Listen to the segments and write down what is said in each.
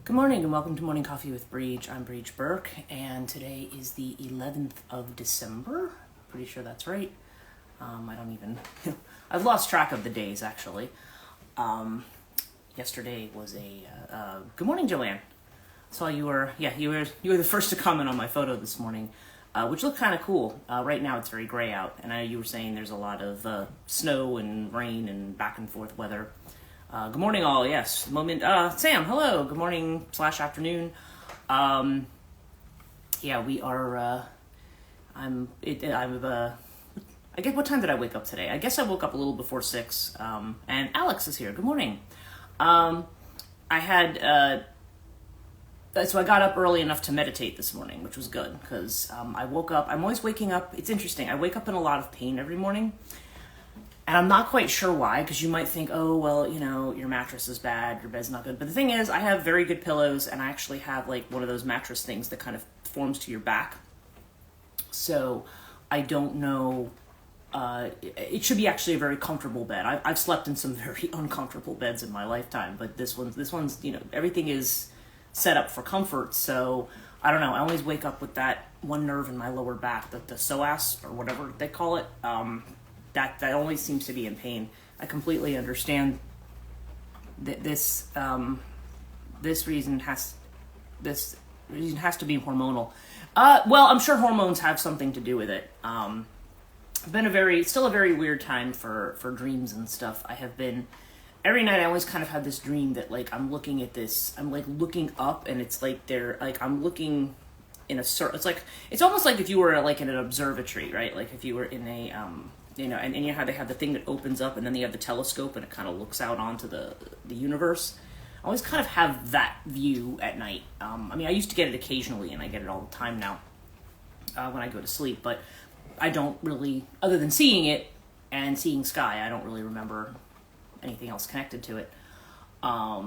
Good morning and welcome to Morning Coffee with Brigid. I'm Brigid Burke and today is the 11th of December. Pretty sure that's right. I don't even, I've lost track of the days actually. Yesterday was good morning Joanne. Saw you were the first to comment on my photo this morning, which looked kind of cool. Right now it's very gray out and you were saying there's a lot of snow and rain and back and forth weather. Good morning, all. Yes, Sam. Hello. Good morning / afternoon. We are. I guess what time did I wake up today? I guess I woke up a little before 6. And Alex is here. Good morning. So I got up early enough to meditate this morning, which was good because I woke up. I'm always waking up. It's interesting. I wake up in a lot of pain every morning. And I'm not quite sure why, because you might think, oh, well, your mattress is bad, your bed's not good. But the thing is, I have very good pillows, and I actually have, like, one of those mattress things that kind of forms to your back. So I don't know. It should be actually a very comfortable bed. I've slept in some very uncomfortable beds in my lifetime, but this one's, everything is set up for comfort. So I don't know. I always wake up with that one nerve in my lower back, the psoas, or whatever they call it. That always seems to be in pain. I completely understand that this reason has to be hormonal. Well, I'm sure hormones have something to do with it. It's been still a very weird time for dreams and stuff. I have been, every night I always kind of have this dream that, like, I'm looking at this, I'm like looking up and it's like I'm looking in a circle. It's almost like if you were like in an observatory, right? Like if you were in a, and you know how they have the thing that opens up and then they have the telescope and it kind of looks out onto the universe. I always kind of have that view at night. I used to get it occasionally and I get it all the time now when I go to sleep, but I don't really, other than seeing it and seeing sky, I don't really remember anything else connected to it.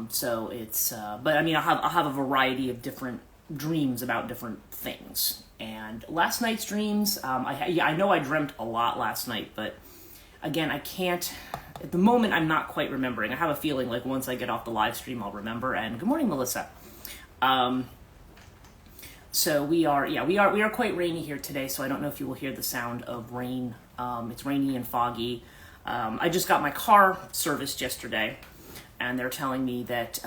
So it's, but I'll have a variety of different dreams about different things. And last night's dreams, I know I dreamt a lot last night, but again, I can't, at the moment, I'm not quite remembering. I have a feeling like once I get off the live stream, I'll remember. And good morning, Melissa. So we are quite rainy here today, so I don't know if you will hear the sound of rain. It's rainy and foggy. I just got my car serviced yesterday, and they're telling me that,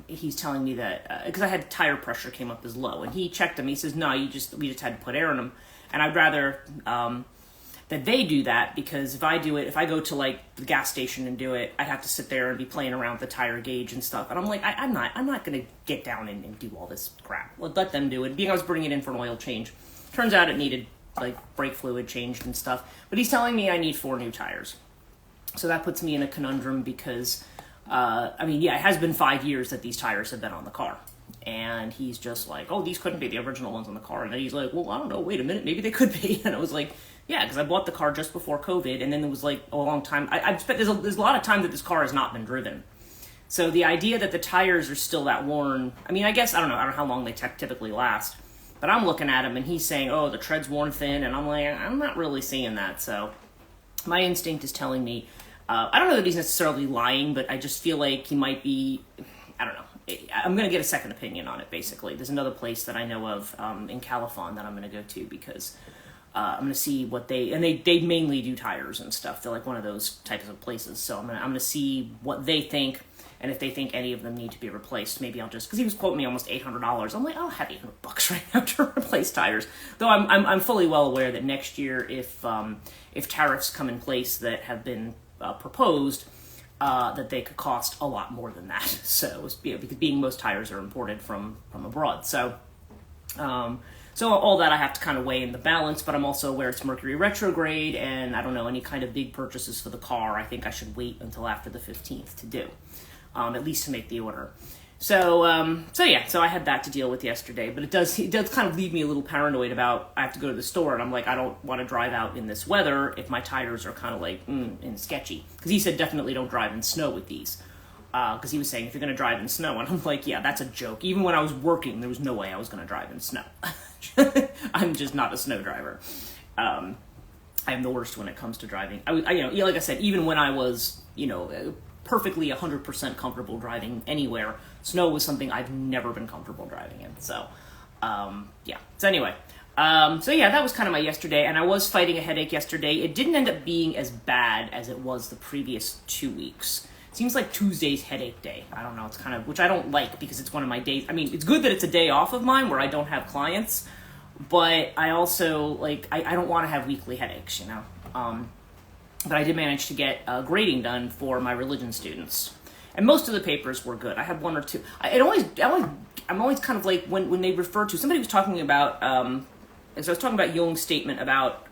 he's telling me that, because I had tire pressure came up as low, and he checked them. He says, no, we just had to put air in them. And I'd rather that they do that, because if I do it, if I go to like the gas station and do it, I'd have to sit there and be playing around with the tire gauge and stuff. And I'm like, I'm not going to get down and do all this crap. Let them do it. Being I was bringing it in for an oil change. Turns out it needed like brake fluid changed and stuff. But he's telling me I need 4 new tires. So that puts me in a conundrum because it has been 5 years that these tires have been on the car. And he's just like, oh, these couldn't be the original ones on the car. And then he's like, well, I don't know, wait a minute, maybe they could be. And I was like, yeah, because I bought the car just before COVID. And then there was like a long time. There's a lot of time that this car has not been driven. So the idea that the tires are still that worn, I don't know how long they typically last. But I'm looking at him and he's saying, oh, the tread's worn thin. And I'm like, I'm not really seeing that. So my instinct is telling me, I don't know that he's necessarily lying, but I just feel like he might be, I don't know. I'm going to get a second opinion on it, basically. There's another place that I know of in Califon that I'm going to go to because I'm going to see what they mainly do tires and stuff. They're like one of those types of places. So I'm going to see what they think, and if they think any of them need to be replaced, maybe I'll just, because he was quoting me almost $800. I'm like, I'll have $800 right now to replace tires. Though I'm fully well aware that next year, if tariffs come in place that have been proposed, that they could cost a lot more than that. So, because most tires are imported from abroad. So all that I have to kind of weigh in the balance, but I'm also aware it's Mercury retrograde, and I don't know, any kind of big purchases for the car, I think I should wait until after the 15th to do, at least to make the order. So I had that to deal with yesterday, but it does kind of leave me a little paranoid about, I have to go to the store, and I'm like, I don't want to drive out in this weather if my tires are kind of like, and sketchy. Because he said definitely don't drive in snow with these. Because he was saying, if you're going to drive in snow, and I'm like, yeah, that's a joke. Even when I was working, there was no way I was going to drive in snow. I'm just not a snow driver. I am the worst when it comes to driving. Like I said, even when I was, perfectly 100% comfortable driving anywhere. Snow was something I've never been comfortable driving in. So, yeah. So anyway, so yeah, that was kind of my yesterday, and I was fighting a headache yesterday. It didn't end up being as bad as it was the previous 2 weeks. Seems like Tuesday's headache day. I don't know. It's kind of, which I don't like because it's one of my days. I mean, it's good that it's a day off of mine where I don't have clients, but I also, like, I don't want to have weekly headaches, you know? But I did manage to get grading done for my religion students. And most of the papers were good. I had one or two. I'm always kind of like, when they refer to, somebody was talking about, as I was talking about Jung's statement about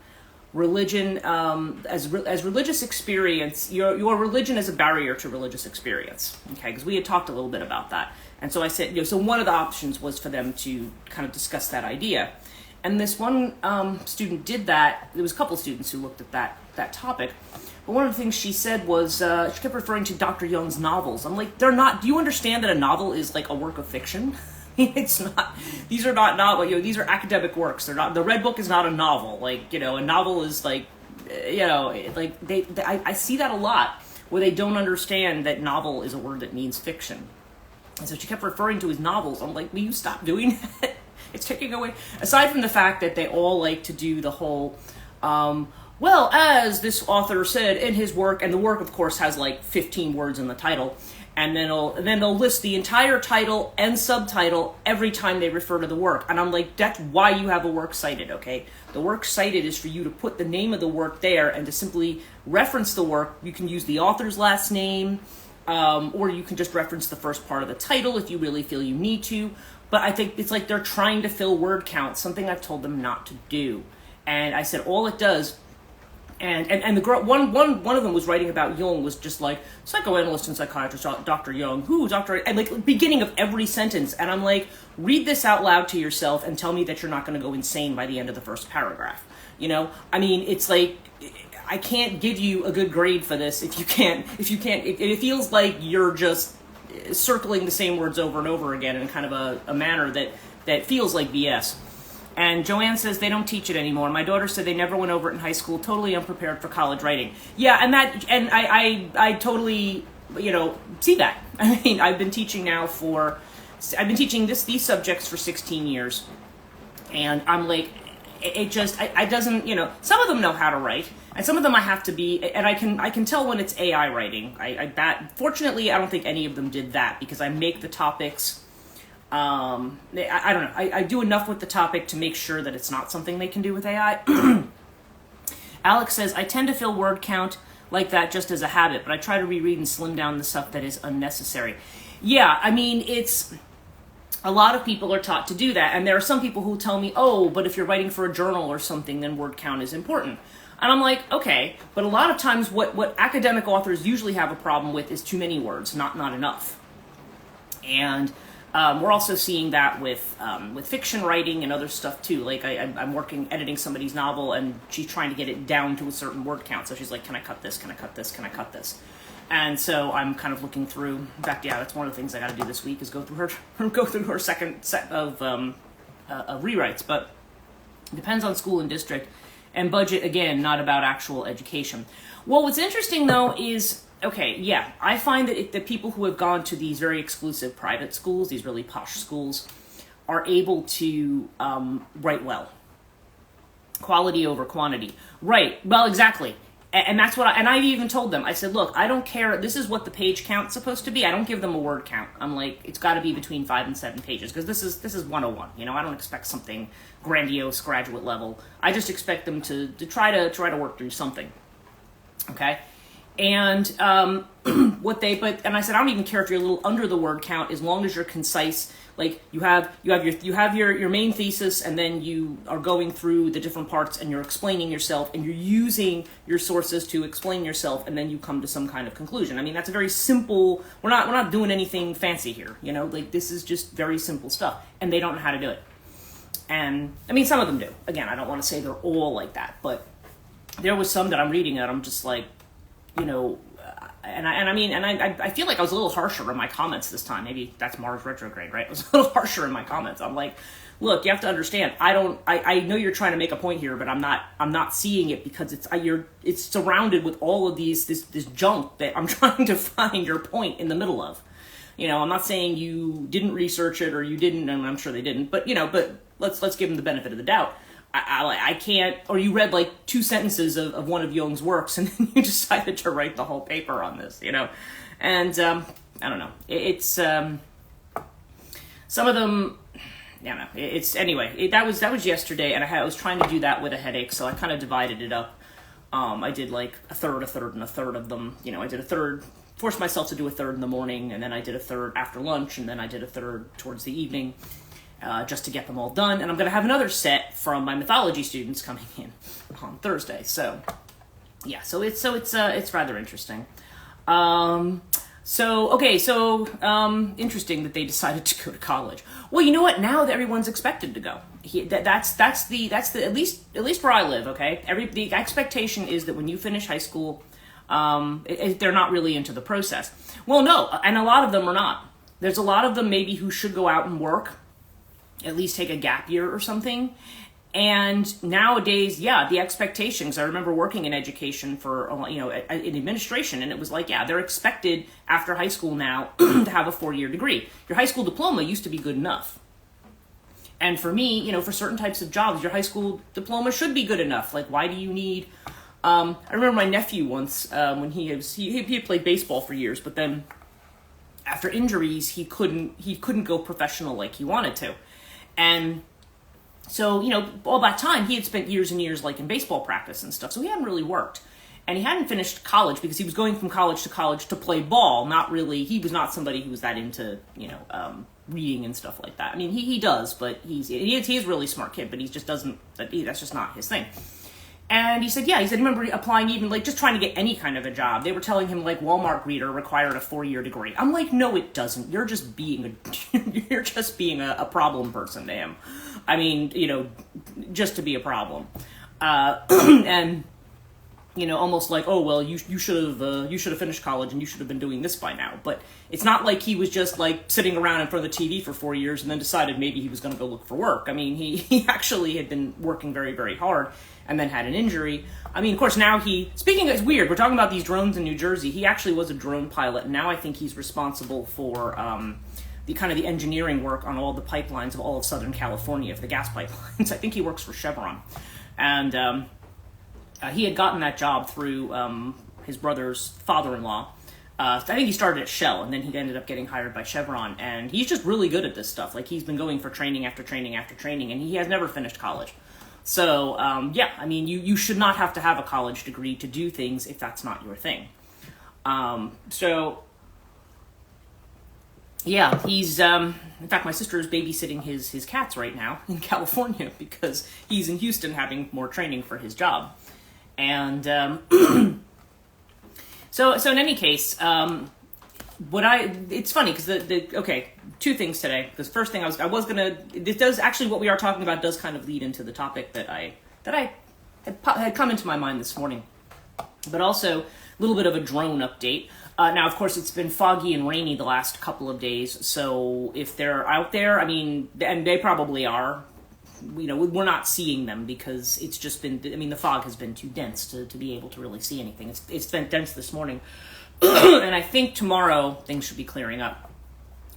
religion as religious experience, your religion is a barrier to religious experience, okay? Because we had talked a little bit about that. And so I said, you know, so one of the options was for them to kind of discuss that idea. And this one student did that. There was a couple students who looked at that topic. But one of the things she said was, she kept referring to Dr. Jung's novels. I'm like, they're not, do you understand that a novel is like a work of fiction? It's not, these are not novel, you know, these are academic works. They're not, the Red Book is not a novel. Like, you know, a novel is like, you know, like I see that a lot where they don't understand that novel is a word that means fiction. And so she kept referring to his novels. I'm like, will you stop doing that? It's taking away, aside from the fact that they all like to do the whole, well, as this author said in his work, and the work, of course, has like 15 words in the title, and then they'll list the entire title and subtitle every time they refer to the work. And I'm like, that's why you have a work cited, okay? The work cited is for you to put the name of the work there and to simply reference the work. You can use the author's last name, or you can just reference the first part of the title if you really feel you need to. But I think it's like they're trying to fill word count, something I've told them not to do. And I said, all it does, and the girl, one of them was writing about Jung, was just like, psychoanalyst and psychiatrist, Dr. Jung, who, Dr. And like, beginning of every sentence. And I'm like, read this out loud to yourself and tell me that you're not going to go insane by the end of the first paragraph. You know, I mean, it's like, I can't give you a good grade for this if you can't, it feels like you're just circling the same words over and over again in kind of a manner that feels like BS. And Joanne says they don't teach it anymore. My daughter said they never went over it in high school, totally unprepared for college writing. Yeah, and I totally, you know, see that. I mean, I've been teaching these subjects for 16 years. And I'm like, it doesn't, you know, some of them know how to write, and some of them I have to be, and I can tell when it's AI writing. Fortunately, I don't think any of them did that, because I make the topics, I don't know, I do enough with the topic to make sure that it's not something they can do with AI. Alex says, I tend to fill word count like that just as a habit, but I try to reread and slim down the stuff that is unnecessary. Yeah, I mean, a lot of people are taught to do that, and there are some people who tell me, oh, but if you're writing for a journal or something, then word count is important. And I'm like, okay, but a lot of times what academic authors usually have a problem with is too many words, not enough. And we're also seeing that with fiction writing and other stuff too. Like I'm editing somebody's novel, and she's trying to get it down to a certain word count. So she's like, can I cut this? Can I cut this? Can I cut this? And so I'm kind of looking through. In fact, yeah, that's one of the things I got to do this week is go through her second set of rewrites. But it depends on school and district, and budget, again, not about actual education. Well, what's interesting though is, okay, yeah, I find that the people who have gone to these very exclusive private schools, these really posh schools, are able to write well. Quality over quantity. Right, well, exactly. And that's what I've even told them. I said, look, I don't care. This is what the page count's supposed to be. I don't give them a word count. I'm like, it's got to be between 5 and 7 pages, because this is 101. You know, I don't expect something grandiose, graduate level. I just expect them to try to work through something. Okay. And and I said, I don't even care if you're a little under the word count, as long as you're concise. Like you have your main thesis, and then you are going through the different parts, and you're explaining yourself, and you're using your sources to explain yourself, and then you come to some kind of conclusion. I mean, that's a very simple. We're not doing anything fancy here, you know. Like, this is just very simple stuff, and they don't know how to do it. And I mean, some of them do. Again, I don't want to say they're all like that, but there was some that I'm reading that I'm just like, you know, I feel like I was a little harsher in my comments this time. Maybe that's Mars retrograde, right? I was a little harsher in my comments. I'm like, look, you have to understand. I know you're trying to make a point here, but I'm not seeing it because it's surrounded with all of this junk that I'm trying to find your point in the middle of. I'm not saying you didn't research it or you didn't, and I'm sure they didn't, but let's give them the benefit of the doubt. I can't, or you read like 2 sentences of one of Jung's works and then you decided to write the whole paper on this, and I don't know. It's some of them. Yeah, no. Anyway. That was yesterday, and I was trying to do that with a headache, so I kind of divided it up. I did like a third, and a third of them. I did a third. Forced myself to do a third in the morning, and then I did a third after lunch, and then I did a third towards the evening. Just to get them all done, and I'm going to have another set from my mythology students coming in on Thursday. So, yeah, so it's rather interesting. Interesting that they decided to go to college. Well, you know what? Now that everyone's expected to go, that's the at least where I live. Okay, the expectation is that when you finish high school, they're not really into the process. Well, no, and a lot of them are not. There's a lot of them maybe who should go out and work. At least take a gap year or something. And nowadays, the expectations, I remember working in education for, in administration, and it was like, they're expected after high school now to have a 4-year degree. Your high school diploma used to be good enough. And for me, for certain types of jobs, your high school diploma should be good enough. Like, why do you need, I remember my nephew once, when he had played baseball for years, but then after injuries, he couldn't go professional like he wanted to. And so, all that time, he had spent years and years, like, in baseball practice and stuff, so he hadn't really worked. And he hadn't finished college because he was going from college to play ball, not really, he was not somebody who was that into, reading and stuff like that. I mean, he does, but he's a really smart kid, but he just doesn't, that's just not his thing. And he said, remember applying even, like, just trying to get any kind of a job. They were telling him, like, Walmart greeter required a 4-year degree. I'm like, no, it doesn't. You're just being a problem person to him. I mean, just to be a problem. And, almost like, oh, well, you should have finished college and you should have been doing this by now. But it's not like he was just, like, sitting around in front of the TV for 4 years and then decided maybe he was going to go look for work. I mean, he actually had been working very, very hard and then had an injury. I mean, of course, now it's weird, we're talking about these drones in New Jersey. He actually was a drone pilot, and now I think he's responsible for the engineering work on all the pipelines of all of Southern California, for the gas pipelines. I think he works for Chevron. And he had gotten that job through his brother's father-in-law. I think he started at Shell, and then he ended up getting hired by Chevron, and he's just really good at this stuff. Like, he's been going for training after training after training, and he has never finished college. So, I mean, you should not have to have a college degree to do things if that's not your thing. He's, in fact, my sister is babysitting his cats right now in California because he's in Houston having more training for his job. And, so in any case, it's funny because 2 things today. Because first thing this does actually, what we are talking about does kind of lead into the topic that had come into my mind this morning, but also a little bit of a drone update. Now, of course, it's been foggy and rainy the last couple of days, so if they're out there, I mean, and they probably are, we're not seeing them because it's just been, the fog has been too dense to be able to really see anything. It's been dense this morning. And I think tomorrow things should be clearing up.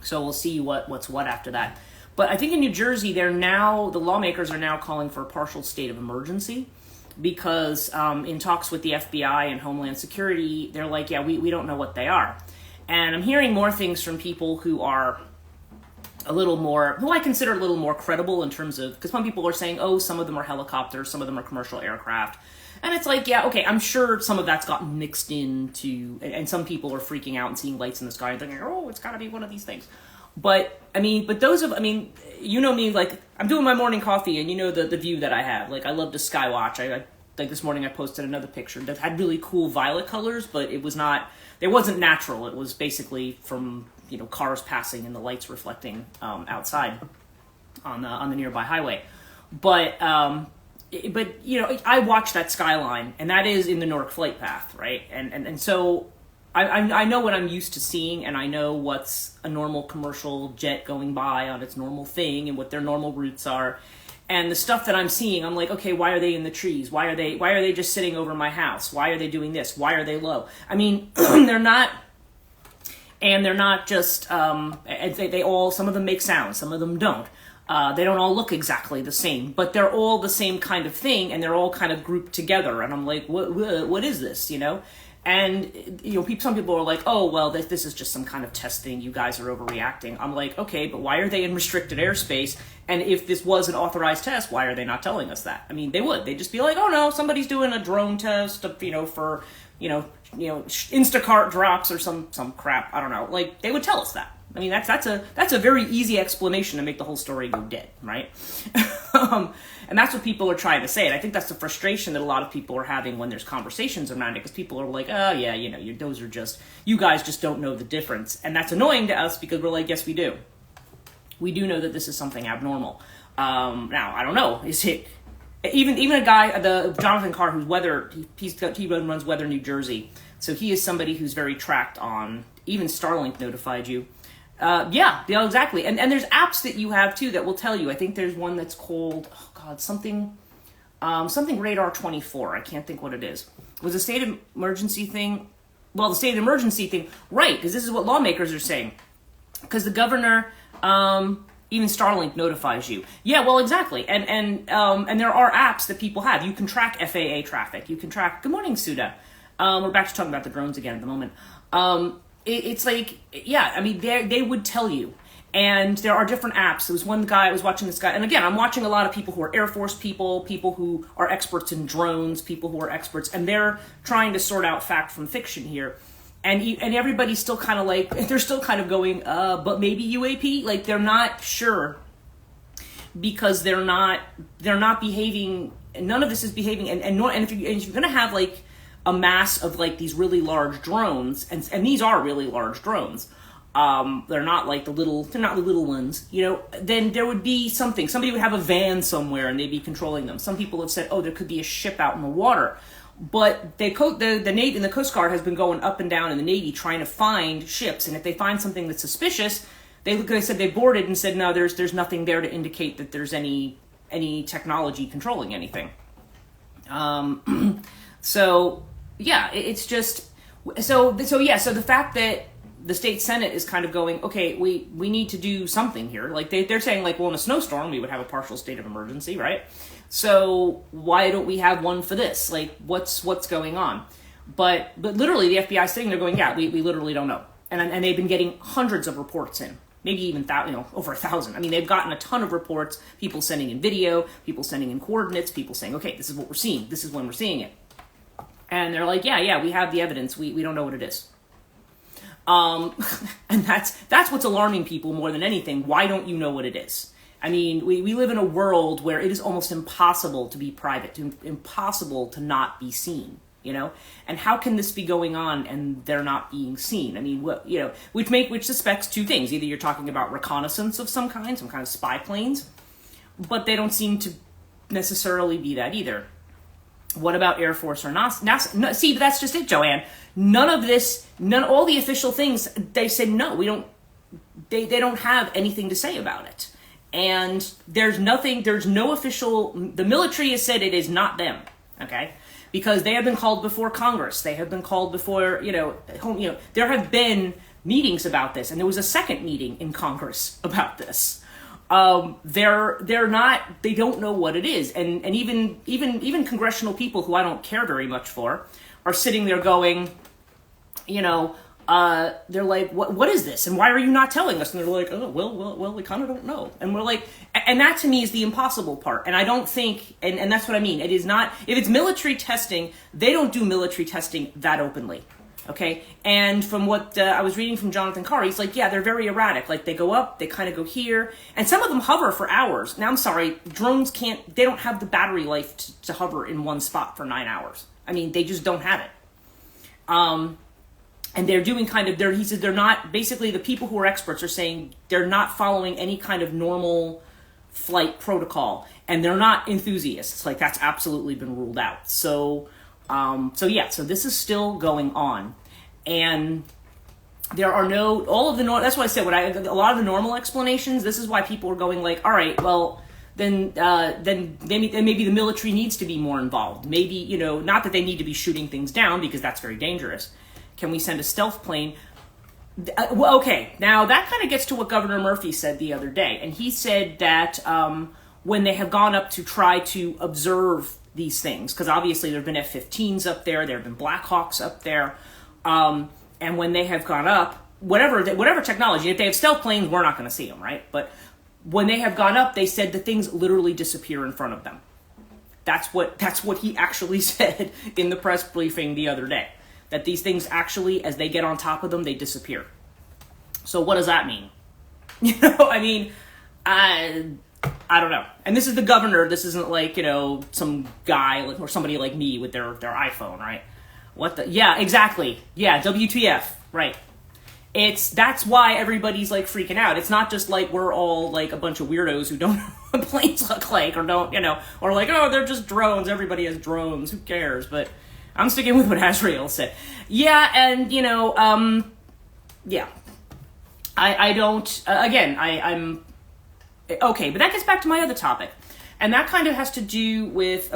So we'll see what's what after that. But I think in New Jersey, the lawmakers are now calling for a partial state of emergency because in talks with the FBI and Homeland Security, they're like, we don't know what they are. And I'm hearing more things from people who are who I consider a little more credible in terms of, because some people are saying, oh, some of them are helicopters, some of them are commercial aircraft. And it's like, I'm sure some of that's gotten mixed into, and some people are freaking out and seeing lights in the sky and thinking, oh, it's got to be one of these things. But, me, like, I'm doing my morning coffee, and the view that I have. Like, I love to sky watch. Like this morning I posted another picture that had really cool violet colors, but it wasn't natural. It was basically from, cars passing and the lights reflecting outside on the nearby highway. But I watch that skyline, and that is in the Newark flight path, right? And so I know what I'm used to seeing, and I know what's a normal commercial jet going by on its normal thing and what their normal routes are. And the stuff that I'm seeing, I'm like, okay, why are they in the trees? Why are they just sitting over my house? Why are they doing this? Why are they low? I mean, they're not just, they all, some of them make sounds, some of them don't. They don't all look exactly the same, but they're all the same kind of thing, and they're all kind of grouped together. And I'm like, what is this, you know? And, you know, some people are like, oh, well, this is just some kind of test thing. You guys are overreacting. I'm like, okay, but why are they in restricted airspace? And if this was an authorized test, why are they not telling us that? I mean, they would. They'd just be like, oh, no, somebody's doing a drone test, you know, for, you know, Instacart drops or some crap. I don't know. Like, they would tell us that. I mean, that's a very easy explanation to make the whole story go dead, right? And that's what people are trying to say. And I think that's the frustration that a lot of people are having when there's conversations around it, because people are like, oh, yeah, you know, those are just, you guys just don't know the difference. And that's annoying to us because we're like, yes, we do. We do know that this is something abnormal. Now, I don't know. Is it, even a guy, the Jonathan Carr, who's he runs Weather New Jersey. So he is somebody who's very tracked on, even Starlink notified you. Yeah, exactly. And there's apps that you have too that will tell you. I think there's one that's called, oh God, something Radar 24. I can't think what it is. It was a state of emergency thing. Well, the state of emergency thing, right? Because this is what lawmakers are saying. Because the governor, even Starlink notifies you. Yeah, well, exactly. And there are apps that people have. You can track FAA traffic. You can track. Good morning, Suda. We're back to talking about the drones again at the moment. It's like, yeah, I mean, they would tell you. And there are different apps. There was one guy, I was watching this guy, and again, I'm watching a lot of people who are Air Force people who are experts in drones, people who are experts, and they're trying to sort out fact from fiction here. And everybody's still kind of like, they're still kind of going, but maybe UAP? Like, they're not sure because they're not behaving, none of this is behaving, and if you're going to have, like, a mass of like these really large drones, and these are really large drones. They're not like the little ones, you know, then there would be somebody would have a van somewhere and they'd be controlling them. Some people have said, oh, there could be a ship out in the water, but the Navy and the Coast Guard has been going up and down in the Navy trying to find ships. And if they find something that's suspicious, they said they boarded and said, no, there's nothing there to indicate that there's any technology controlling anything. So yeah, it's just, so the fact that the state Senate is kind of going, okay, we need to do something here. Like they're saying, like, well, in a snowstorm, we would have a partial state of emergency, right? So why don't we have one for this? Like, what's going on? But literally the FBI is sitting there going, yeah, we literally don't know. And they've been getting hundreds of reports in, maybe even over 1,000. I mean, they've gotten a ton of reports, people sending in video, people sending in coordinates, people saying, okay, this is what we're seeing. This is when we're seeing it. And they're like, yeah, we have the evidence. We don't know what it is. And that's what's alarming people more than anything. Why don't you know what it is? I mean, we live in a world where it is almost impossible to be private, impossible to not be seen, you know? And how can this be going on and they're not being seen? I mean, what, you know, which suspects two things. Either you're talking about reconnaissance of some kind of spy planes, but they don't seem to necessarily be that either. What about Air Force or NASA? No, see, but that's just it, Joanne. All the official things, they said, no, we don't, they don't have anything to say about it. And there's no official, the military has said it is not them, okay? Because they have been called before Congress. They have been called before, there have been meetings about this. And there was a second meeting in Congress about this. They don't know what it is. And even congressional people who I don't care very much for are sitting there going, they're like, what is this? And why are you not telling us? And they're like, oh, well, we kind of don't know. And we're like, and that to me is the impossible part. And I don't think, and that's what I mean. It is not, if it's military testing, they don't do military testing that openly. Okay. And from what I was reading from Jonathan Carr, he's like, yeah, they're very erratic. Like they go up, they kind of go here, and some of them hover for hours. Now, I'm sorry, drones they don't have the battery life to hover in one spot for 9 hours. I mean, they just don't have it. And they're doing he said they're not, basically the people who are experts are saying they're not following any kind of normal flight protocol, and they're not enthusiasts. Like that's absolutely been ruled out. So this is still going on. And there are all of the, that's what I said, a lot of the normal explanations, this is why people are going like, all right, well, then maybe the military needs to be more involved. Maybe, not that they need to be shooting things down, because that's very dangerous. Can we send a stealth plane? Well, okay, now that kind of gets to what Governor Murphy said the other day. And he said that when they have gone up to try to observe these things, because obviously there have been F-15s up there have been Black Hawks up there, and when they have gone up, whatever technology, if they have stealth planes, we're not going to see them, right? But when they have gone up, they said the things literally disappear in front of them. That's what he actually said in the press briefing the other day. That these things actually, as they get on top of them, they disappear. So what does that mean? I don't know. And this is the governor. This isn't like, some guy or somebody like me with their iPhone, right? Yeah, exactly. Yeah, WTF, right. That's why everybody's like freaking out. It's not just like we're all like a bunch of weirdos who don't know what planes look like or don't, or like, oh, they're just drones. Everybody has drones. Who cares? But I'm sticking with what Azrael said. Yeah, and, yeah. I don't, I'm, okay, but that gets back to my other topic. And that kind of has to do with,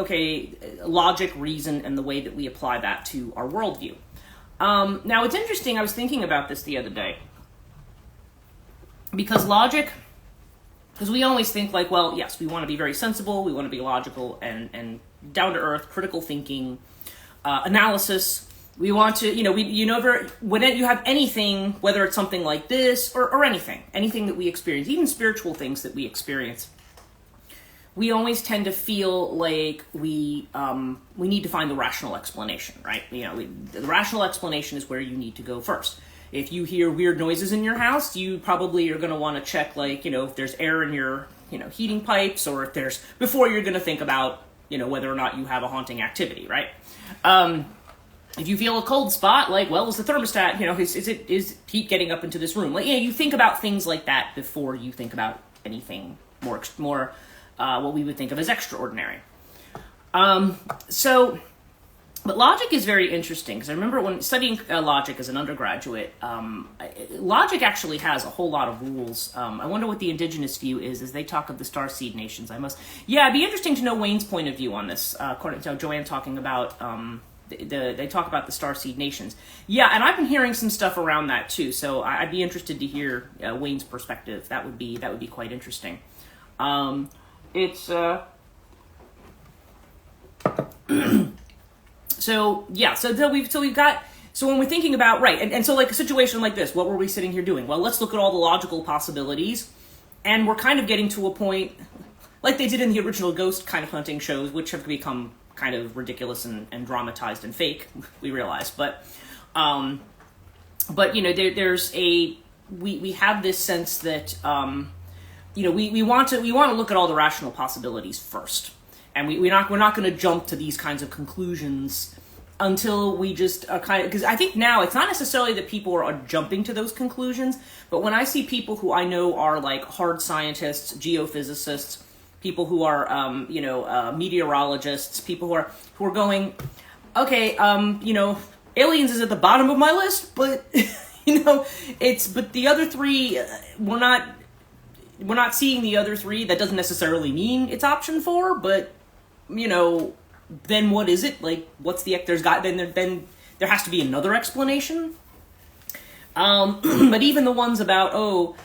logic, reason, and the way that we apply that to our worldview. Now, it's interesting, I was thinking about this the other day. Because we always think like, well, yes, we want to be very sensible, we want to be logical and down-to-earth, critical thinking, analysis. We want to, when you have anything, whether it's something like this or anything that we experience, even spiritual things that we experience, we always tend to feel like we need to find the rational explanation, right? The rational explanation is where you need to go first. If you hear weird noises in your house, you probably are going to want to check, like, if there's air in your, heating pipes, or before you're going to think about, whether or not you have a haunting activity, right? If you feel a cold spot, like, well, is the thermostat, is heat getting up into this room? Like, you think about things like that before you think about anything more what we would think of as extraordinary. But logic is very interesting, because I remember when studying logic as an undergraduate, logic actually has a whole lot of rules. I wonder what the indigenous view is as they talk of the starseed nations. It'd be interesting to know Wayne's point of view on this, according to Joanne talking about, they talk about the starseed nations. Yeah, and I've been hearing some stuff around that too, so I'd be interested to hear Wayne's perspective. That would be quite interesting. So when we're thinking about, right, and so like a situation like this, what were we sitting here doing? Well, let's look at all the logical possibilities, and we're kind of getting to a point, like they did in the original ghost kind of hunting shows, which have become kind of ridiculous and dramatized and fake, we realize, but there's we have this sense that, we want to look at all the rational possibilities first. And we're not going to jump to these kinds of conclusions until we just are because I think now it's not necessarily that people are jumping to those conclusions, but when I see people who I know are like hard scientists, geophysicists, people who are, meteorologists, people who are going, okay, aliens is at the bottom of my list, but, but the other three, we're not seeing the other three. That doesn't necessarily mean it's option 4, but, then what is it? Like, what's the, then there has to be another explanation. But even the ones about,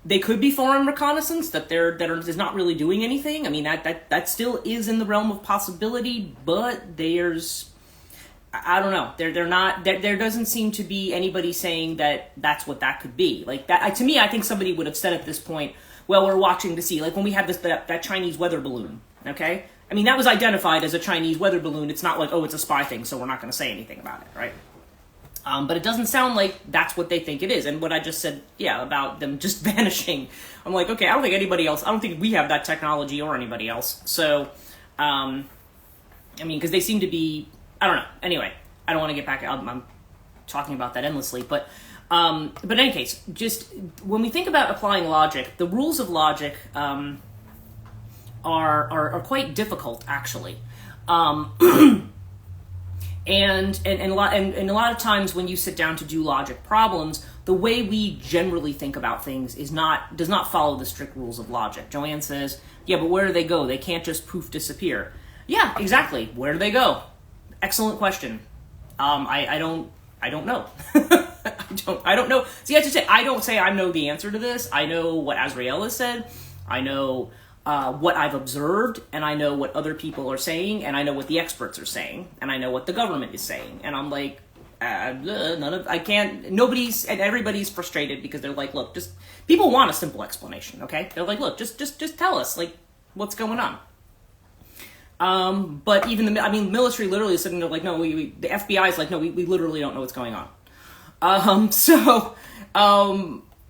they could be foreign reconnaissance, that is not really doing anything. I mean, that still is in the realm of possibility, but I don't know. They're not. There doesn't seem to be anybody saying that that's what that could be. Like that to me, I think somebody would have said at this point, well, we're watching to see. Like when we had that Chinese weather balloon. Okay, I mean that was identified as a Chinese weather balloon. It's not like, oh, it's a spy thing, so we're not going to say anything about it, right? But it doesn't sound like that's what they think it is. And what I just said, about them just vanishing, I'm like, okay, I don't think anybody else. I don't think we have that technology or anybody else. So, because they seem to be. I don't know. Anyway, I don't want to get back. I'm talking about that endlessly, but in any case, just when we think about applying logic, the rules of logic are quite difficult, actually, And a lot of times when you sit down to do logic problems, the way we generally think about things does not follow the strict rules of logic. Joanne says, yeah, but where do they go? They can't just poof disappear. Yeah, exactly. Where do they go? Excellent question. I don't know. I don't know. See, I have to say, I don't say I know the answer to this. I know what Azrael has said. I know what I've observed, and I know what other people are saying, and I know what the experts are saying, and I know what the government is saying. And I'm like, everybody's frustrated because they're like, look, just, people want a simple explanation, okay? They're like, look, just tell us, like, what's going on. But even the military literally is sitting there like, no, the FBI is like, no, we literally don't know what's going on.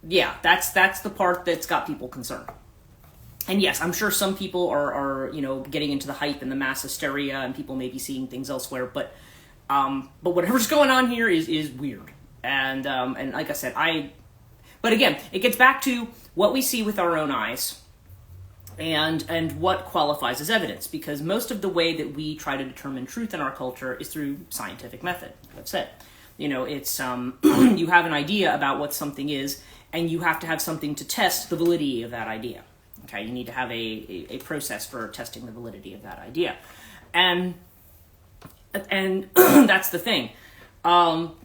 Yeah, that's the part that's got people concerned. And yes, I'm sure some people are getting into the hype and the mass hysteria, and people may be seeing things elsewhere, but whatever's going on here is weird. And like I said, but again, it gets back to what we see with our own eyes and what qualifies as evidence, because most of the way that we try to determine truth in our culture is through scientific method. Like I've said, it's you have an idea about what something is, and you have to have something to test the validity of that idea. Okay, you need to have a process for testing the validity of that idea, and that's the thing. Now,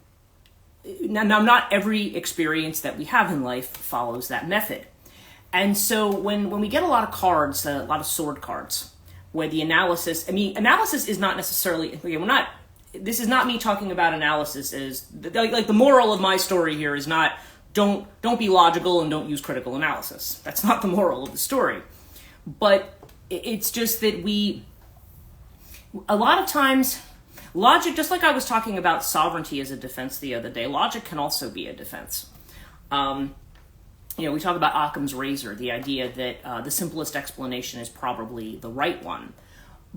not every experience that we have in life follows that method. And so when we get a lot of cards, a lot of sword cards, where the analysis is not necessarily, this is not me talking about analysis as, like the moral of my story here is not, don't be logical and don't use critical analysis. That's not the moral of the story. But it's just that a lot of times, logic, just like I was talking about sovereignty as a defense the other day, logic can also be a defense. We talk about Occam's razor, the idea that the simplest explanation is probably the right one,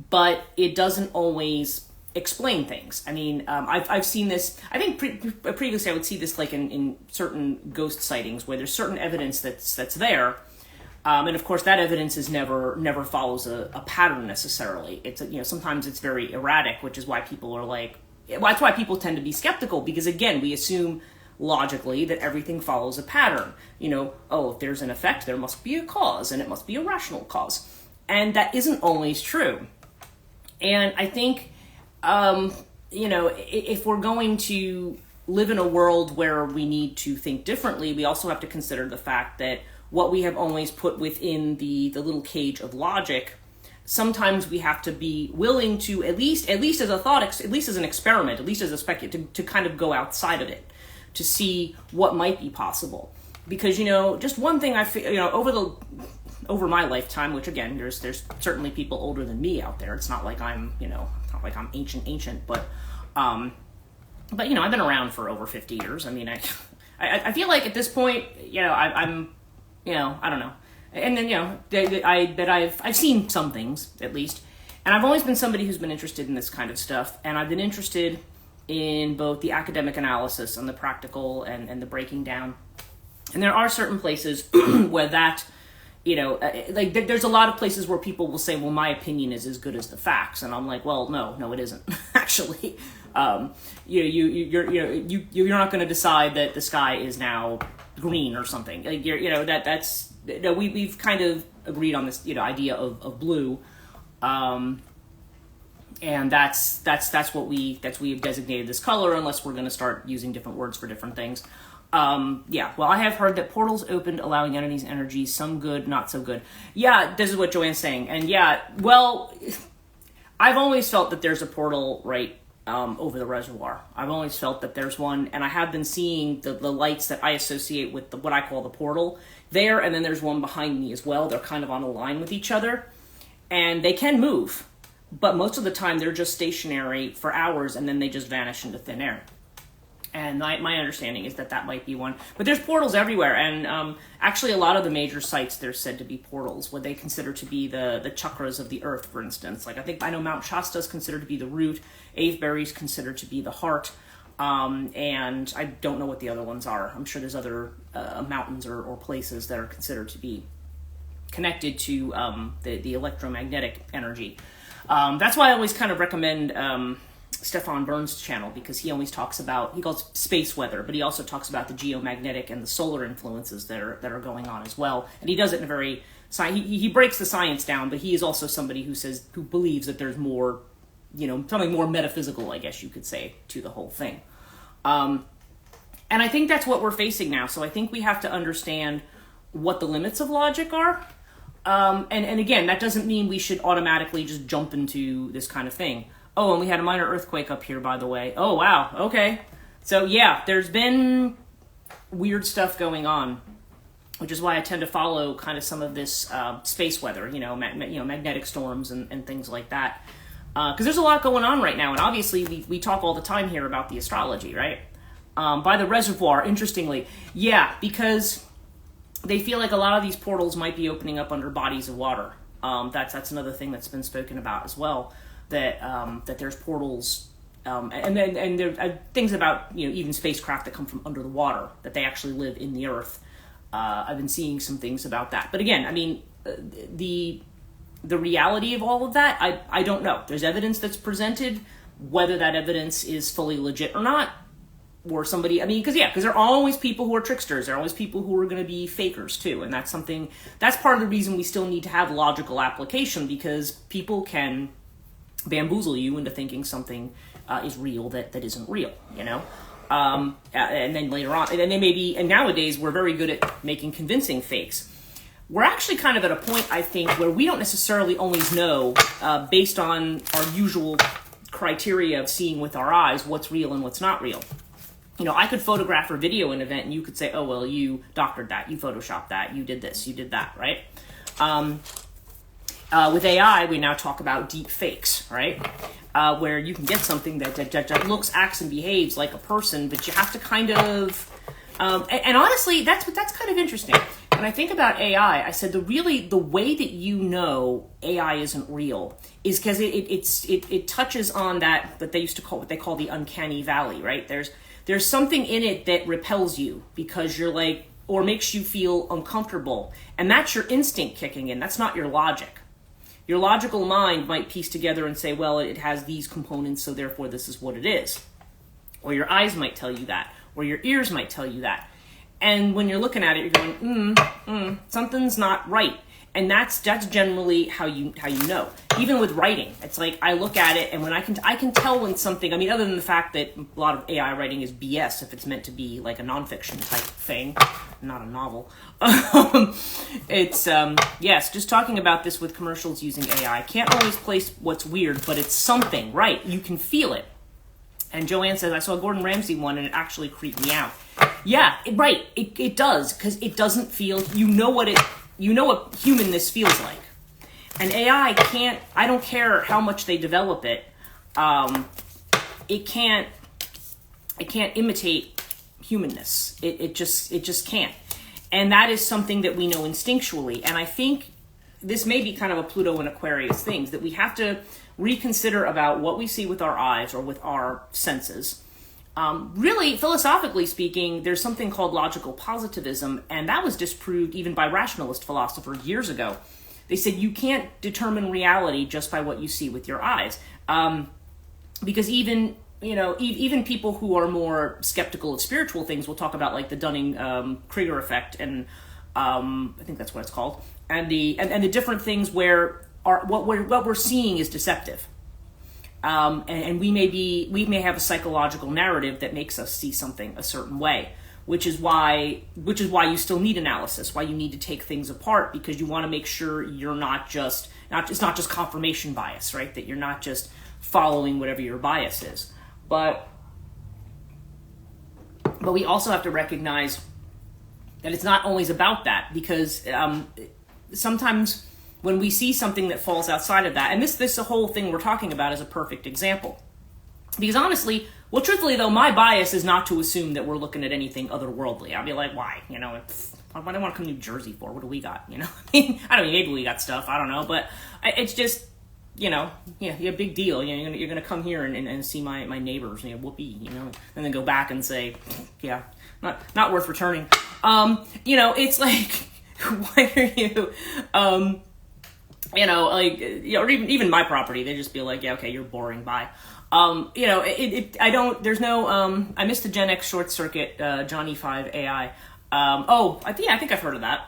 but it doesn't always explain things. I've seen this, I think previously I would see this like in certain ghost sightings where there's certain evidence that's there, and of course that evidence is never follows a pattern necessarily. It's sometimes it's very erratic, which is why people are like, that's why people tend to be skeptical, because again, we assume logically that everything follows a pattern. If there's an effect, there must be a cause, and it must be a rational cause. And that isn't always true. And I think, if we're going to live in a world where we need to think differently, we also have to consider the fact that what we have always put within the little cage of logic, sometimes we have to be willing to, at least as a thought, at least as an experiment, at least as a speculative, to kind of go outside of it, to see what might be possible. Because, just one thing I feel, over my lifetime, which again, there's certainly people older than me out there. It's not like I'm, not like I'm ancient, but I've been around for over 50 years. I feel like at this point, I'm I don't know. And then, I've seen some things, at least. And I've always been somebody who's been interested in this kind of stuff. And I've been interested in both the academic analysis and the practical and the breaking down. And there are certain places where that, there's a lot of places where people will say, well, my opinion is as good as the facts. And I'm like, well, no, it isn't, actually. You're not going to decide that the sky is now green or something. Like, we've kind of agreed on this, idea of blue. And that's what we have designated this color, unless we're going to start using different words for different things. Well, I have heard that portals opened, allowing entities energy, some good, not so good. Yeah, this is what Joanne's saying. And yeah, well, I've always felt that there's a portal right over the reservoir. I've always felt that there's one, and I have been seeing the lights that I associate with what I call the portal there, and then there's one behind me as well. They're kind of on a line with each other, and they can move. But most of the time, they're just stationary for hours, and then they just vanish into thin air. And my understanding is that might be one. But there's portals everywhere, and actually a lot of the major sites, they're said to be portals, what they consider to be the chakras of the earth, for instance. Like, I know Mount Shasta is considered to be the root, Avebury is considered to be the heart, and I don't know what the other ones are. I'm sure there's other mountains or places that are considered to be connected to the electromagnetic energy. That's why I always kind of recommend Stefan Burns' channel, because he always talks about, he calls space weather, but he also talks about the geomagnetic and the solar influences that are going on as well. And he does it in a very, he breaks the science down, but he is also somebody who believes that there's more, something more metaphysical, I guess you could say, to the whole thing. And I think that's what we're facing now. So I think we have to understand what the limits of logic are. And again, that doesn't mean we should automatically just jump into this kind of thing. Oh, and we had a minor earthquake up here, by the way. Oh, wow. Okay. So yeah, there's been weird stuff going on, which is why I tend to follow kind of some of this space weather, magnetic storms and things like that. Because there's a lot going on right now. And obviously, we talk all the time here about the astrology, right? By the reservoir, interestingly. Yeah, because they feel like a lot of these portals might be opening up under bodies of water. That's another thing that's been spoken about as well. That there's portals, and there are things about even spacecraft that come from under the water, that they actually live in the earth. I've been seeing some things about that, but again, I mean, the reality of all of that, I don't know. There's evidence that's presented, whether that evidence is fully legit or not, or somebody. I mean, because there are always people who are tricksters. There are always people who are going to be fakers too, and that's part of the reason we still need to have logical application, because people can bamboozle you into thinking something is real that isn't real, and then later on, and then and nowadays we're very good at making convincing fakes. We're actually kind of at a point, I think, where we don't necessarily always know, based on our usual criteria of seeing with our eyes, what's real and what's not real. I could photograph or video an event and you could say, oh, well, you doctored that, you photoshopped that, you did this, you did that, right? With AI, we now talk about deep fakes, right? Where you can get something that looks, acts, and behaves like a person, but you have to kind of... and honestly, that's kind of interesting. When I think about AI, I said the way that AI isn't real is because it touches on that they used to call, what they call the uncanny valley, right? There's something in it that repels you because you're like, or makes you feel uncomfortable, and that's your instinct kicking in. That's not your logic. Your logical mind might piece together and say, well, it has these components, so therefore this is what it is. Or your eyes might tell you that, or your ears might tell you that. And when you're looking at it, you're going, something's not right. And that's generally how you know. Even with writing, it's like I look at it, and when I can tell when something. I mean, other than the fact that a lot of AI writing is BS if it's meant to be like a nonfiction type thing, not a novel. It's yes, just talking about this with commercials using AI. Can't always place what's weird, but it's something, right? You can feel it. And Joanne says, I saw a Gordon Ramsay one and it actually creeped me out. Yeah, right. It does, because it doesn't feel. You know what humanness feels like. And AI can't. I don't care how much they develop it. It can't imitate humanness. It just can't. And that is something that we know instinctually. And I think this may be kind of a Pluto and Aquarius things, that we have to reconsider about what we see with our eyes or with our senses. Really, philosophically speaking, there's something called logical positivism, and that was disproved even by rationalist philosophers years ago. They said you can't determine reality just by what you see with your eyes, because even people who are more skeptical of spiritual things will talk about like the Dunning-Kruger effect, and I think that's what it's called, and the different things where what we're seeing is deceptive. And we may have a psychological narrative that makes us see something a certain way, which is why you still need analysis, why you need to take things apart, because you want to make sure you're it's not just confirmation bias, right? That you're not just following whatever your bias is. But we also have to recognize that it's not always about that, because sometimes when we see something that falls outside of that, and this whole thing we're talking about is a perfect example. Because honestly, truthfully though, my bias is not to assume that we're looking at anything otherworldly. I'll be like, why? What do I want to come to New Jersey for? What do we got? I mean, I don't know, maybe we got stuff, I don't know, but it's just, yeah, big deal. You're gonna come here and see my neighbors, whoopee, and then go back and say, yeah, not worth returning. It's like, why are you, or even my property, they just be like, yeah, okay, you're boring, bye. I missed the Gen X short circuit, Johnny 5 AI. I think I've heard of that.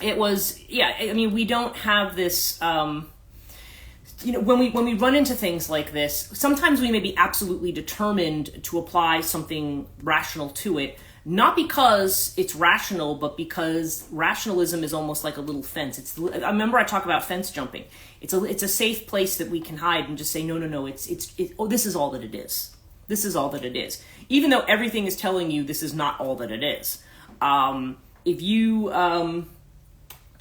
We don't have this, when we run into things like this, sometimes we may be absolutely determined to apply something rational to it, not because it's rational, but because rationalism is almost like a little fence. I remember I talk about fence jumping. It's a safe place that we can hide and just say, no, this is all that it is. This is all that it is. Even though everything is telling you this is not all that it is. If you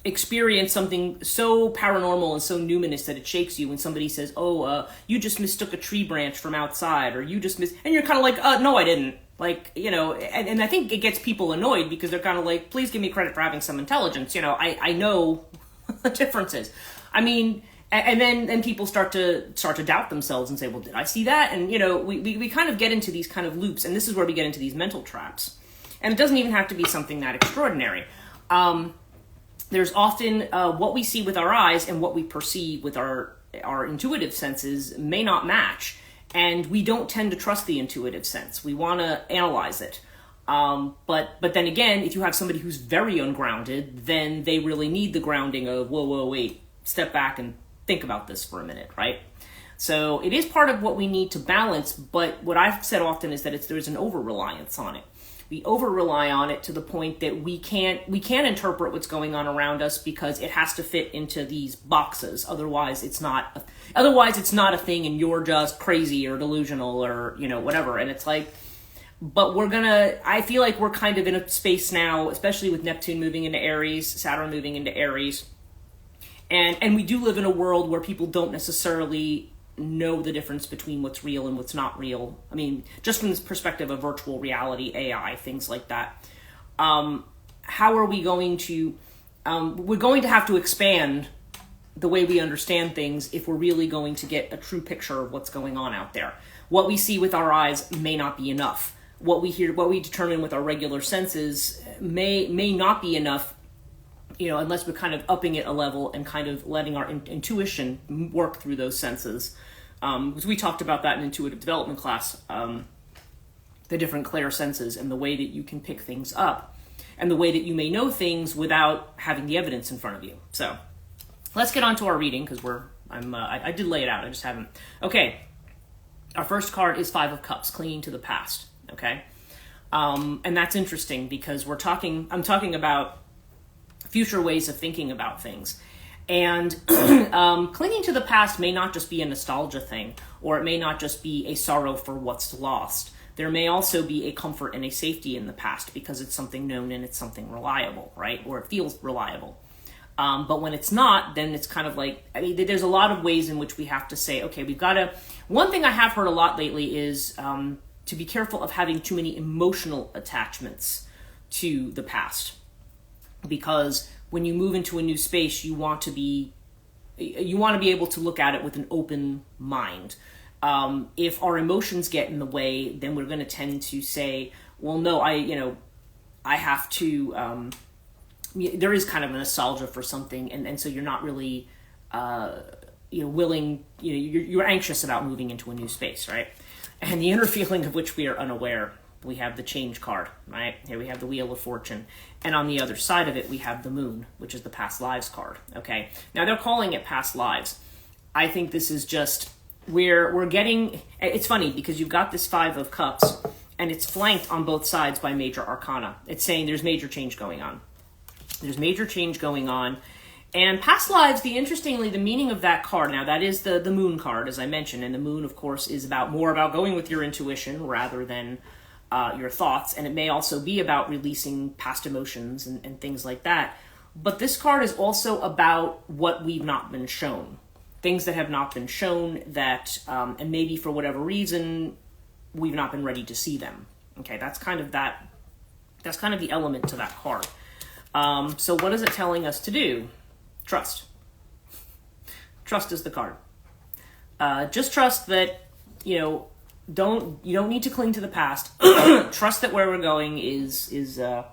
experience something so paranormal and so numinous that it shakes you when somebody says, you just mistook a tree branch from outside, or and you're kind of like, no, I didn't. Like, and I think it gets people annoyed because they're kind of like, please give me credit for having some intelligence. I know the differences. I mean, and then people start to doubt themselves and say, well, did I see that? And, we kind of get into these kind of loops, and this is where we get into these mental traps. And it doesn't even have to be something that extraordinary. There's often what we see with our eyes and what we perceive with our intuitive senses may not match. And we don't tend to trust the intuitive sense. We want to analyze it. But then again, if you have somebody who's very ungrounded, then they really need the grounding of, whoa, wait, step back and think about this for a minute, right? So it is part of what we need to balance, but what I've said often is that there's an over-reliance on it. We over-rely on it to the point that we can't interpret what's going on around us because it has to fit into these boxes. Otherwise, it's not a thing, and you're just crazy or delusional or, whatever. And it's like, but I feel like we're kind of in a space now, especially with Neptune moving into Aries, Saturn moving into Aries. And we do live in a world where people don't necessarily know the difference between what's real and what's not real. I mean, just from this perspective of virtual reality, AI, things like that. How are we going to, we're going to have to expand the way we understand things if we're really going to get a true picture of what's going on out there. What we see with our eyes may not be enough. What we determine with our regular senses may not be enough, unless we're kind of upping it a level and kind of letting our intuition work through those senses. Because we talked about that in intuitive development class, the different clair senses and the way that you can pick things up and the way that you may know things without having the evidence in front of you. So let's get on to our reading because I did lay it out. I just haven't. Okay. Our first card is Five of Cups, clinging to the past. Okay. And that's interesting because I'm talking about future ways of thinking about things. And clinging to the past may not just be a nostalgia thing, or it may not just be a sorrow for what's lost. There may also be a comfort and a safety in the past because it's something known and it's something reliable, right? Or it feels reliable. But when it's not, then it's kind of like, there's a lot of ways in which we have to say, okay, one thing I have heard a lot lately is to be careful of having too many emotional attachments to the past. Because when you move into a new space, you want to be able to look at it with an open mind. If our emotions get in the way, then we're going to tend to say, well, no, I have to, there is kind of a nostalgia for something. And so you're not really, willing, you're anxious about moving into a new space, right? And the inner feeling of which we are unaware. We have the change card, right? Here we have the Wheel of Fortune. And on the other side of it, we have the Moon, which is the past lives card, okay? Now, they're calling it past lives. I think this is just, we're getting, it's funny because you've got this Five of Cups, and it's flanked on both sides by major arcana. It's saying there's major change going on. There's major change going on. And past lives, interestingly, the meaning of that card, now that is the Moon card, as I mentioned, and the Moon, of course, is more about going with your intuition rather than your thoughts, and it may also be about releasing past emotions and things like that. But this card is also about what we've not been shown. Things that have not been shown that, and maybe for whatever reason, we've not been ready to see them. Okay, that's kind of the element to that card. So what is it telling us to do? Trust. Trust is the card. Just trust that, you don't need to cling to the past. Trust that where we're going is the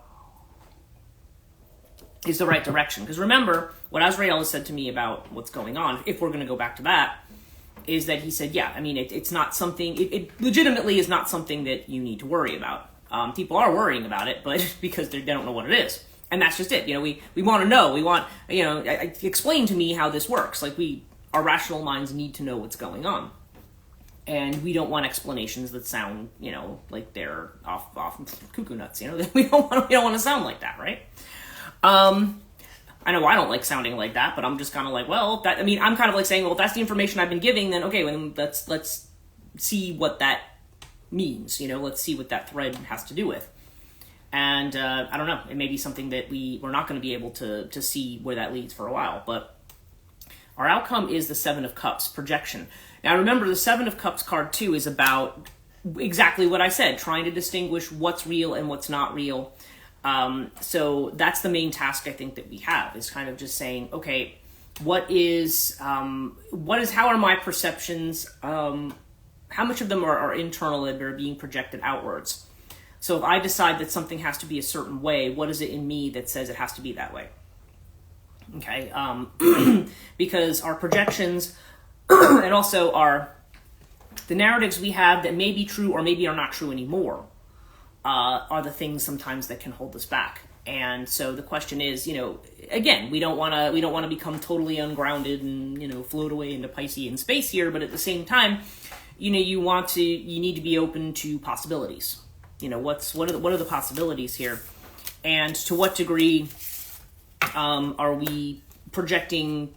right direction. Because remember, what Azrael has said to me about what's going on, if we're going to go back to that, is that he said, yeah, I mean, it's not something, it legitimately is not something that you need to worry about. People are worrying about it, but because they don't know what it is. And that's just it. We want to know. We want, explain to me how this works. Like our rational minds need to know what's going on. And we don't want explanations that sound, like they're off cuckoo nuts. We don't want to sound like that, right? I know I don't like sounding like that, but I'm just kind of like, well, I'm kind of like saying, well, if that's the information I've been giving, then okay, well, let's see what that means. Let's see what that thread has to do with. And I don't know, it may be something that we're not going to be able to see where that leads for a while, but our outcome is the Seven of Cups, projection. Now remember, the Seven of Cups card too is about exactly what I said, trying to distinguish what's real and what's not real. So that's the main task I think that we have, is kind of just saying, okay, how are my perceptions, how much of them are internal and are being projected outwards? So if I decide that something has to be a certain way, what is it in me that says it has to be that way? Okay, because our projections and also the narratives we have that may be true or maybe are not true anymore are the things sometimes that can hold us back. And so the question is, again, we don't want to become totally ungrounded and float away into Piscean space here, but at the same time, you need to be open to possibilities. What are the possibilities here, and to what degree are we projecting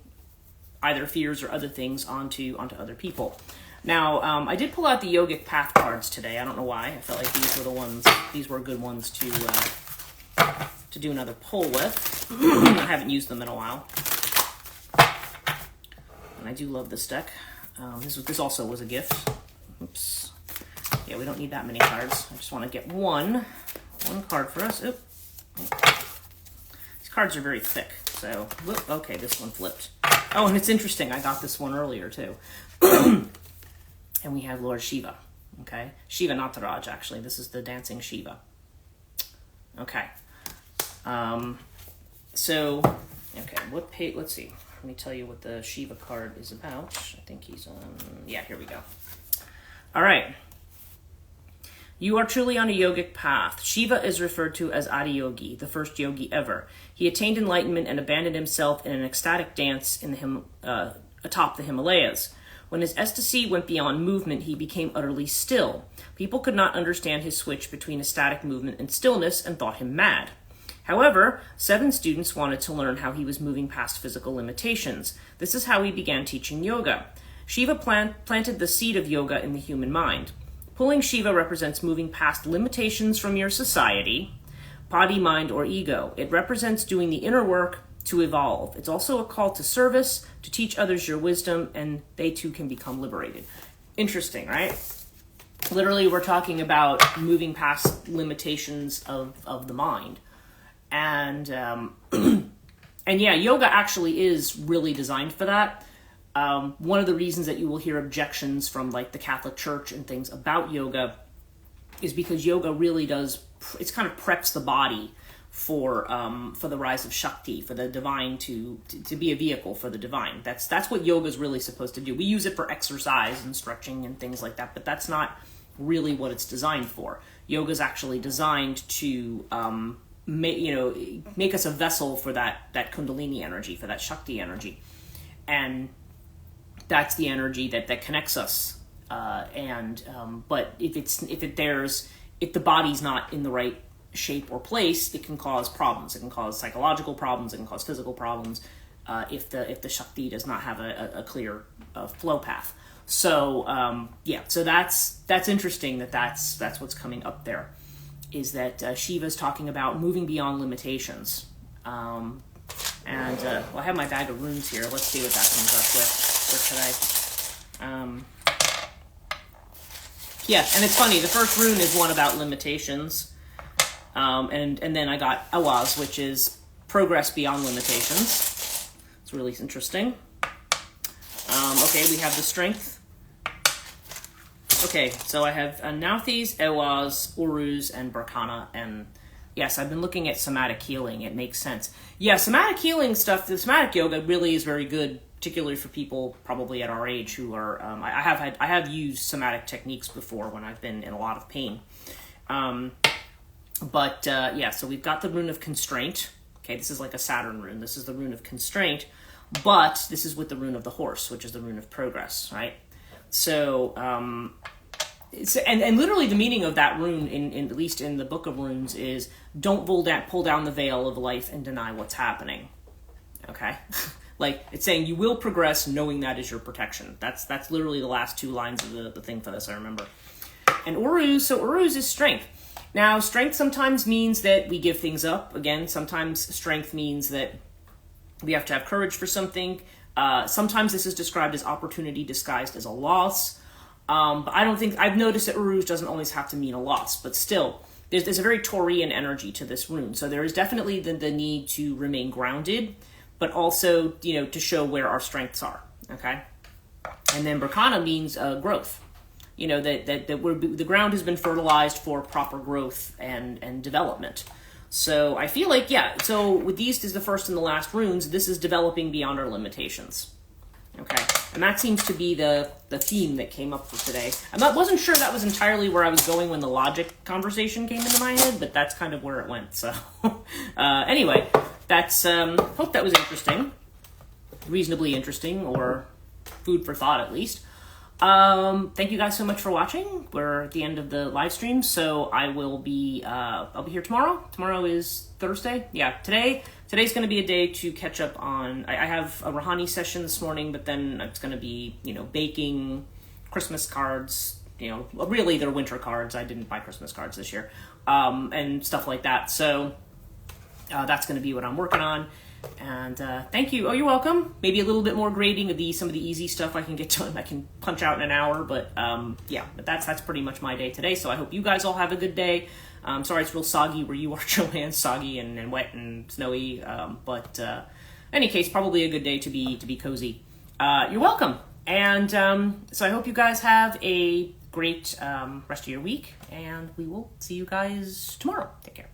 either fears or other things onto other people? Now, I did pull out the Yogic Path cards today. I don't know why. I felt like these were good ones to do another poll with. I haven't used them in a while, and I do love this deck. This also was a gift. Oops. Yeah, we don't need that many cards. I just want to get one card for us. Oop. These cards are very thick, so okay, this one flipped. Oh, and it's interesting. I got this one earlier too. And we have Lord Shiva. Okay, Shiva Nataraj. Actually, this is the dancing Shiva. Okay. So, okay, what page? Let's see. Let me tell you what the Shiva card is about. I think he's on. Yeah, here we go. All right. You are truly on a yogic path. Shiva is referred to as Adiyogi, the first yogi ever. He attained enlightenment and abandoned himself in an ecstatic dance atop the Himalayas. When his ecstasy went beyond movement, he became utterly still. People could not understand his switch between ecstatic movement and stillness and thought him mad. However, 7 students wanted to learn how he was moving past physical limitations. This is how he began teaching yoga. Shiva planted the seed of yoga in the human mind. Pulling Shiva represents moving past limitations from your society, body, mind, or ego. It represents doing the inner work to evolve. It's also a call to service, to teach others your wisdom, and they too can become liberated. Interesting, right? Literally, we're talking about moving past limitations of the mind. And yeah, yoga actually is really designed for that. One of the reasons that you will hear objections from like the Catholic Church and things about yoga is because yoga really it kind of preps the body for the rise of Shakti, for the divine to be a vehicle for the divine. That's what yoga is really supposed to do. We use it for exercise and stretching and things like that, but that's not really what it's designed for. Yoga is actually designed to make us a vessel for that Kundalini energy, for that Shakti energy, and that's the energy that connects us. But if the body's not in the right shape or place, it can cause problems. It can cause psychological problems. It can cause physical problems if the Shakti does not have a clear flow path. So so that's interesting. That's what's coming up there, is that Shiva's talking about moving beyond limitations. I have my bag of runes here. Let's see what that comes up with for today. And it's funny. The first rune is one about limitations. And then I got Awaz, which is progress beyond limitations. It's really interesting. Okay, we have the strength. Okay, so I have Nauthiz, Awaz, Uruz, and Barkana, and yes, I've been looking at somatic healing. It makes sense. Yeah, somatic healing stuff, the somatic yoga really is very good particularly for people probably at our age who are, I have used somatic techniques before when I've been in a lot of pain. So we've got the rune of constraint. Okay, this is like a Saturn rune. This is the rune of constraint, but this is with the rune of the horse, which is the rune of progress, right? So, and literally the meaning of that rune, in at least in the Book of Runes, is don't pull down the veil of life and deny what's happening. Okay, like it's saying you will progress, knowing that is your protection. That's literally the last two lines of the thing for this. I remember. And Uruz, so Uruz is strength. Now, strength sometimes means that we give things up. Again, sometimes strength means that we have to have courage for something. Sometimes this is described as opportunity disguised as a loss. But I don't think, I've noticed that Uruz doesn't always have to mean a loss, but still, there's a very Taurian energy to this rune. So there is definitely the need to remain grounded, but also, to show where our strengths are, okay? And then Berkana means growth. That the ground has been fertilized for proper growth and development. So I feel like, so with these is the first and the last runes, this is developing beyond our limitations. Okay, and that seems to be the theme that came up for today. Wasn't sure that was entirely where I was going when the logic conversation came into my head, but that's kind of where it went. So anyway, that's hope that was interesting, reasonably interesting, or food for thought at least. Thank you guys so much for watching. We're at the end of the live stream, so I'll be here tomorrow. Tomorrow is Thursday. Yeah, today's going to be a day to catch up on, I have a Rahani session this morning, but then it's going to be, baking, Christmas cards, really they're winter cards. I didn't buy Christmas cards this year, and stuff like that. So, that's going to be what I'm working on. And thank you. Oh, you're welcome. Maybe a little bit more grading of some of the easy stuff I can get done. I can punch out in an hour, but but that's pretty much my day today. So I hope you guys all have a good day. Sorry it's real soggy where you are, Joanne. Soggy and wet and snowy. But any case, probably a good day to be cozy. You're welcome. And so I hope you guys have a great rest of your week, and we will see you guys tomorrow. Take care.